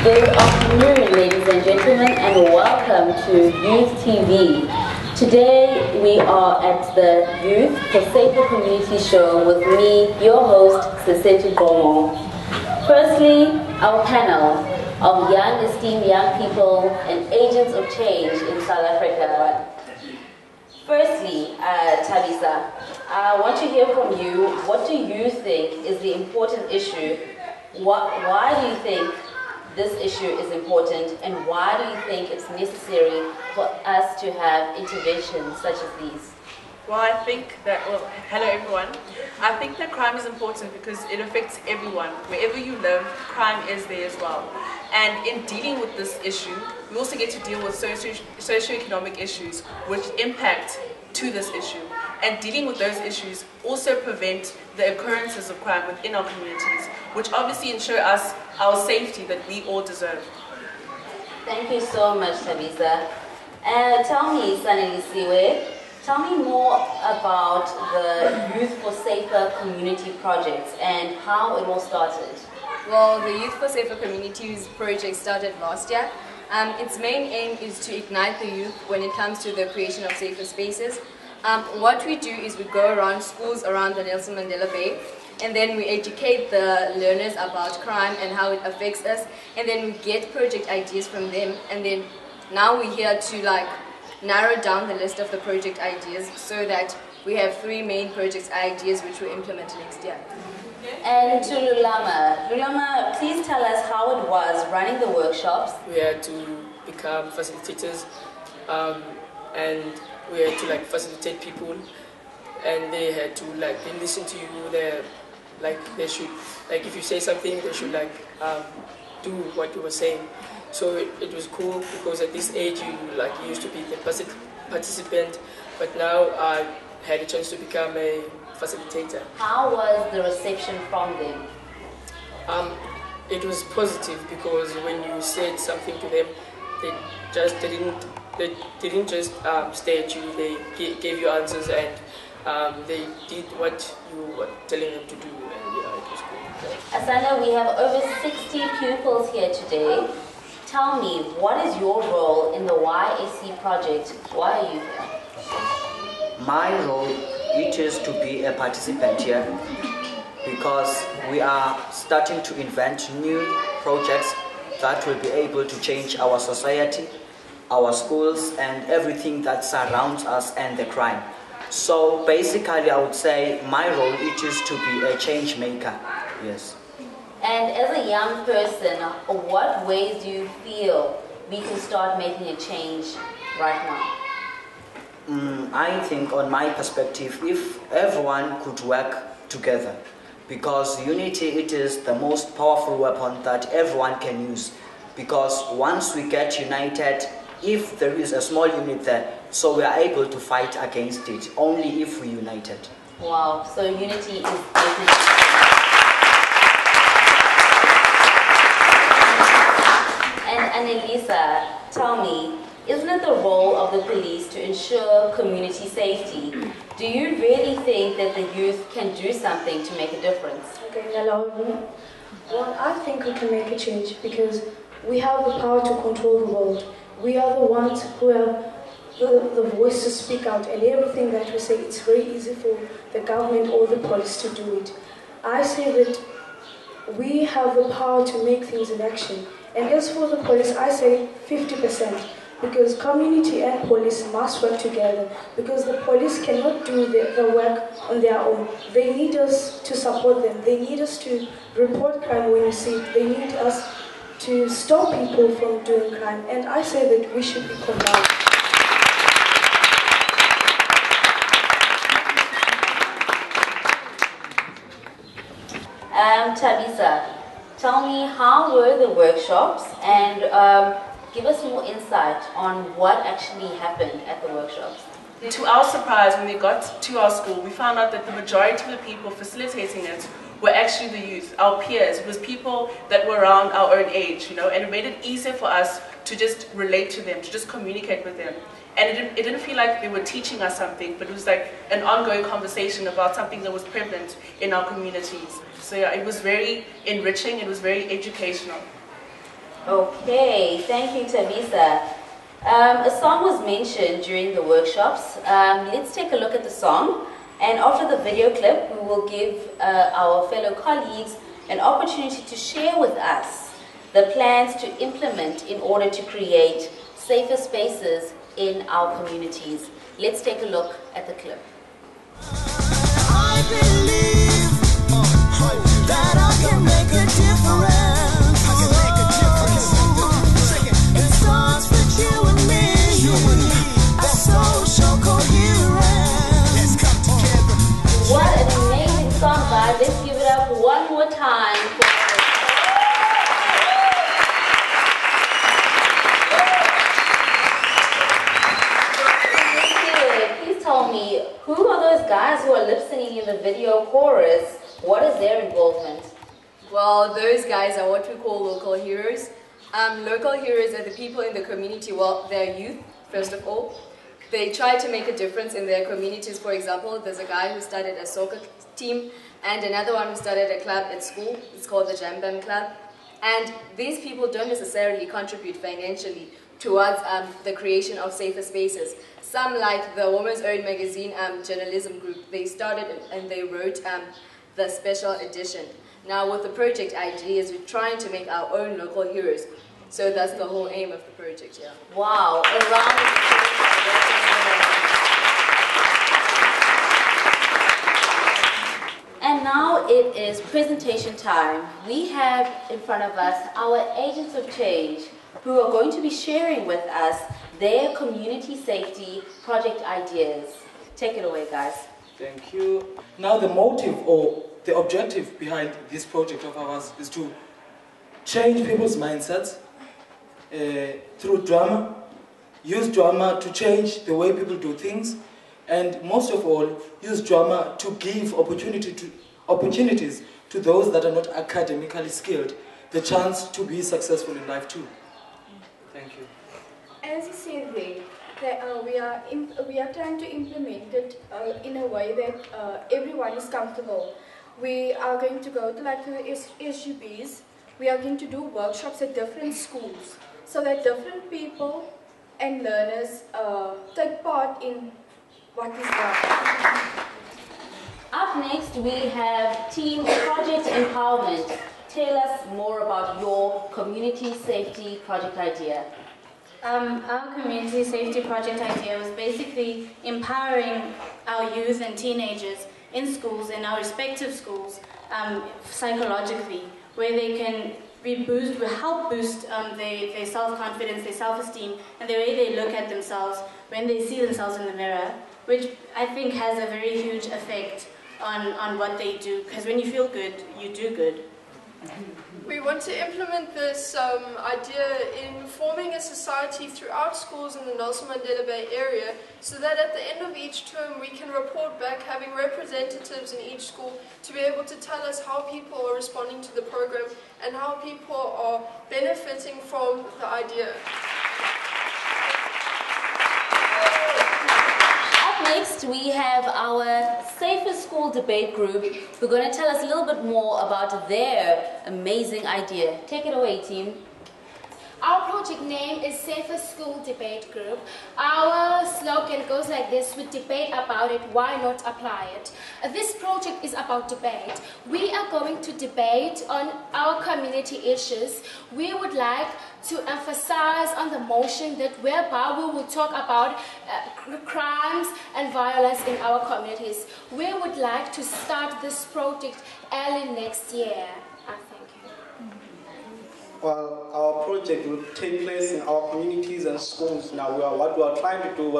Good afternoon, ladies and gentlemen, and welcome to Youth TV. Today we are at the Youth for Safer Community Show with me, your host, Seseti Gomo. Firstly, our panel of young, esteemed young people and agents of change in South Africa. Firstly, Tabisa, I want to hear from you. What do you think is the important issue? Why do you think this issue is important, and why do you think it's necessary for us to have interventions such as these? Well, I think that, hello everyone. I think that crime is important because it affects everyone. Wherever you live, crime is there as well. And in dealing with this issue, we also get to deal with socioeconomic issues which impact to this issue. And dealing with those issues also prevent the occurrences of crime within our communities, which obviously ensure us our safety that we all deserve. Thank you so much, Tabisa. Tell me, Sanelisiwe, tell me more about the Youth for Safer Community projects and how it all started. Well, the Youth for Safer Communities project started last year. Its main aim is to ignite the youth when it comes to the creation of safer spaces. What we do is we go around schools around the Nelson Mandela Bay, and then we educate the learners about crime and how it affects us, and then we get project ideas from them, and then now we're here to narrow down the list of the project ideas so that we have 3 main project ideas which we'll implement next year. And to Lulama, please tell us how it was running the workshops. We had to become facilitators, and we had to facilitate people, and they had to they listen to you. They should if you say something, they should do what you were saying. So it was cool because at this age you used to be the participant, but now I had a chance to become a facilitator. How was the reception from them? It was positive because when you said something to them, they just didn't just stare at you. They gave you answers, and they did what you were telling them to do, and yeah, it was cool. Asana, we have over 60 pupils here today. Tell me, what is your role in the YSC project? Why are you here? My role is to be a participant here because we are starting to invent new projects that will be able to change our society, our schools, and everything that surrounds us and the crime. So basically I would say my role is to be a change maker. Yes. And as a young person, what ways do you feel we can start making a change right now? I think on my perspective, if everyone could work together, because unity it is the most powerful weapon that everyone can use, because once we get united, if there is a small unit there, so we are able to fight against it, only if we united. Wow, so unity is definitely... And Elisa, tell me, isn't it the role of the police to ensure community safety? Do you really think that the youth can do something to make a difference? Okay, hello. Well, I think we can make a change because we have the power to control the world. We are the ones who have the voice to speak out, and everything that we say, it's very easy for the government or the police to do it. I say that we have the power to make things in action. And as for the police, I say 50%. Because community and police must work together, because the police cannot do the work on their own. They need us to support them. They need us to report crime when you see it. They need us to stop people from doing crime. And I say that we should be combined. Tabisa, tell me, how were the workshops, and give us more insight on what actually happened at the workshops. To our surprise, when we got to our school, we found out that the majority of the people facilitating it were actually the youth, our peers. It was people that were around our own age, and it made it easier for us to just relate to them, to just communicate with them. And it didn't feel like they were teaching us something, but it was like an ongoing conversation about something that was prevalent in our communities. So yeah, it was very enriching, it was very educational. Okay, thank you, Tabisa. A song was mentioned during the workshops. Let's take a look at the song. And after the video clip, we will give our fellow colleagues an opportunity to share with us the plans to implement in order to create safer spaces in our communities. Let's take a look at the clip. I believe that I can make a difference. It starts with you and me. A social coherence. Let's come together. What an amazing song, guys. Let's give it up one more time. Please tell me, who are those guys who are lip singing in the video chorus? What is their involvement? Well, those guys are what we call local heroes. Local heroes are the people in the community, well, they're youth, first of all. They try to make a difference in their communities. For example, there's a guy who started a soccer team and another one who started a club at school. It's called the Jam Bam Club. And these people don't necessarily contribute financially towards the creation of safer spaces. Some, like the Women's Own Magazine journalism group, they started and they wrote the special edition. Now with the project ideas, we're trying to make our own local heroes. So that's the whole aim of the project, yeah. Wow, a round of applause. And now it is presentation time. We have in front of us our agents of change who are going to be sharing with us their community safety project ideas. Take it away, guys. Thank you. Now the motive or the objective behind this project of ours is to change people's mindsets through drama, use drama to change the way people do things, and most of all, use drama to give opportunities to those that are not academically skilled, the chance to be successful in life too. Thank you. As you said there, we are trying to implement it in a way that everyone is comfortable. We are going to go to like the SUBs. We are going to do workshops at different schools so that different people and learners take part in what is done. Up next, we have Team Project Empowerment. Tell us more about your community safety project idea. Our community safety project idea was basically empowering our youth and teenagers in schools, in our respective schools, psychologically, where they can help boost their self-confidence, their self-esteem, and the way they look at themselves when they see themselves in the mirror, which I think has a very huge effect on what they do, because when you feel good, you do good. We want to implement this idea in forming a society throughout schools in the Nelson Mandela Bay area so that at the end of each term we can report back having representatives in each school to be able to tell us how people are responding to the program and how people are benefiting from the idea. Next, we have our Safer School Debate Group who are going to tell us a little bit more about their amazing idea. Take it away, team. Our project name is Safer School Debate Group. Our slogan goes like this: we debate about it, why not apply it? This project is about debate. We are going to debate on our community issues. We would like to emphasize on the motion that whereby we will talk about crimes and violence in our communities. We would like to start this project early next year. Well, our project will take place in our communities and schools. Now, what we try to do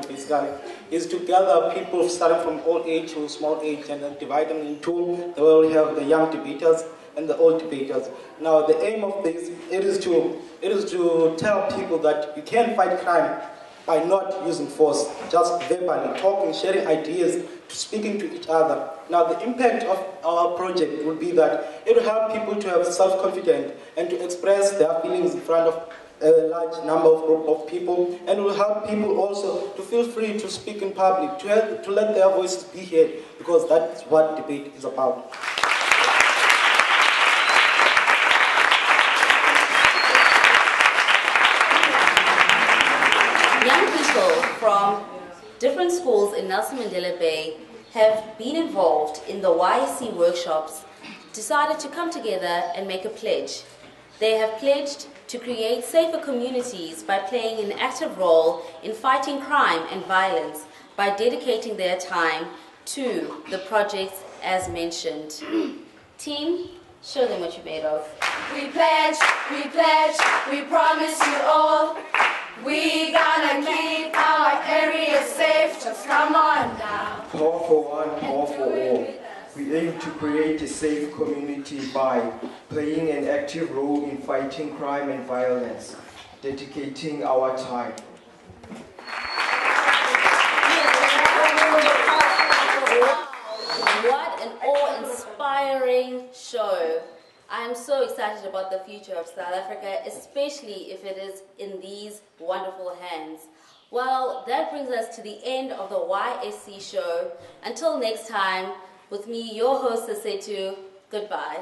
basically, is to gather people starting from old age to small age and then divide them in two. They will have the young debaters and the old debaters. Now, the aim of this is to tell people that you can fight crime by not using force, just verbally talking, sharing ideas, speaking to each other. Now, the impact of our project would be that it will help people to have self-confidence and to express their feelings in front of a large number of people, and it will help people also to feel free to speak in public, to let their voices be heard, because that's what debate is about. different schools in Nelson Mandela Bay have been involved in the YSC workshops, decided to come together and make a pledge. They have pledged to create safer communities by playing an active role in fighting crime and violence by dedicating their time to the projects as mentioned. Team, show them what you're made of. We pledge, we promise you all. We gonna keep our area safe, just come on now. Power for one, power for all. We aim to create a safe community by playing an active role in fighting crime and violence, dedicating our time. What an awe-inspiring show. I am so excited about the future of South Africa, especially if it is in these wonderful hands. Well, that brings us to the end of the YSC show. Until next time, with me, your host, Setu, goodbye.